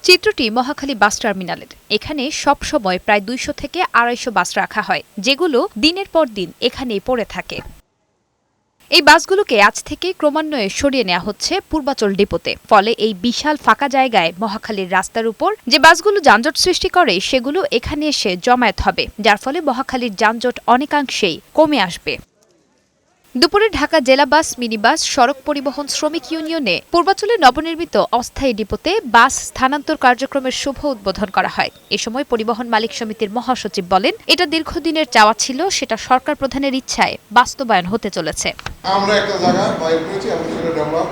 চিত্রটি মহাখালী বাস টার্মিনালের। এখানে সবসময় প্রায় ২০০ থেকে ২৫০ বাস রাখা হয়, যেগুলো দিনের পর দিন এখানেই পড়ে থাকে। এই বাসগুলোকে আজ থেকে ক্রমান্বয়ে সরিয়ে নেওয়া হচ্ছে পূর্বাচল ডিপোতে। ফলে এই বিশাল ফাঁকা জায়গায় মহাখালীর রাস্তার উপর যে বাসগুলো যানজট সৃষ্টি করে সেগুলো এখানে এসে জমায়েত হবে, যার ফলে মহাখালীর যানজট অনেকাংশেই কমে আসবে। দুপুরে ঢাকা জেলা বাস, মিনি বাস, সড়ক পরিবহন শ্রমিক ইউনিয়নে পূর্বাচলে নবনির্মিত অস্থায়ী ডিপোতে বাস স্থানান্তর কার্যক্রমের শুভ উদ্বোধন করা হয়। এ সময় পরিবহন মালিক সমিতির মহাসচিব বলেন, এটা দীর্ঘদিনের চাওয়া ছিল, সেটা সরকার প্রধানের ইচ্ছায় বাস্তবায়ন হতে চলেছে। আমরা একটা জায়গা বাইর করেছি এবং সেটা ডেভেলপ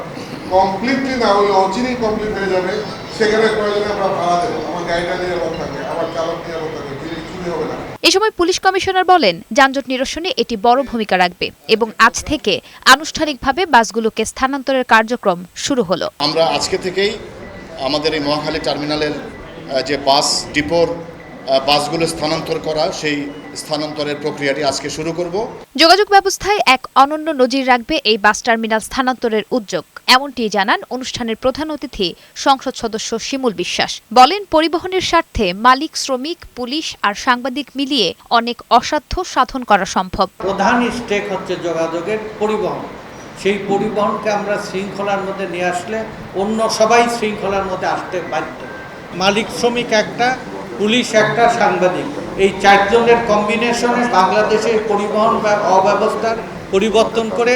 কমপ্লিটলি না হলে অচিরেই কমপ্লিট হয়ে যাবে। সেখানে প্রয়োজনে আমরা ভাড়া দেবো, আমার গাড়িটা নিরাপদ থাকবে, আমার চালক নিরাপদ থাকবে, চুরি হবে না। এ সময় পুলিশ কমিশনার বলেন, যানজট নিরসনে এটি বড় ভূমিকা রাখবে এবং আজ থেকে আনুষ্ঠানিকভাবে বাসগুলোকে স্থানান্তরের কার্যক্রম শুরু হলো। আমরা আজকে থেকেই আমাদের এই মহাখালী টার্মিনালের যে বাস ডিপোর বাসগুলো স্থানান্তর করা, সেই স্থানান্তরের প্রক্রিয়াটি আজকে শুরু করব। যোগাযোগ ব্যবস্থায় এক অনন্য নজির রাখবে এই বাস টার্মিনাল স্থানান্তরের উদ্যোগ, এমনটি জানান অনুষ্ঠানের প্রধান অতিথি সংসদ সদস্য শিমুল বিশ্বাস। বলেন, পরিবহনের স্বার্থে মালিক, শ্রমিক, পুলিশ আর সাংবাদিক মিলিয়ে অনেক অসাধ্য সাধন করা সম্ভব। প্রধান স্টেক হচ্ছে যোগাযোগের পরিবহন। সেই পরিবহনকে আমরা শৃঙ্খলার মধ্যে নিয়ে আসলে অন্য সবাই শৃঙ্খলার মধ্যে আসতে বাধ্য। মালিক, শ্রমিক একটা, পুলিশ একটা, সাংবাদিক, এই চারজনের কম্বিনেশনে বাংলাদেশের পরিবহন অব্যবস্থার পরিবর্তন করে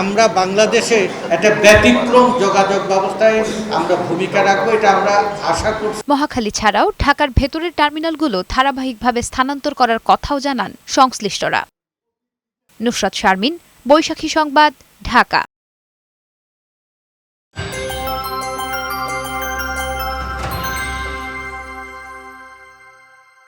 আমরা বাংলাদেশে একটা ব্যতিক্রম যোগাযোগ ব্যবস্থায় আমরা ভূমিকা রাখবো, এটা আমরা আশা করছি। মহাখালী ছাড়াও ঢাকার ভেতরের টার্মিনালগুলো ধারাবাহিকভাবে স্থানান্তর করার কথাও জানান সংশ্লিষ্টরা। নুসরাত শারমিন, বৈশাখী সংবাদ, ঢাকা।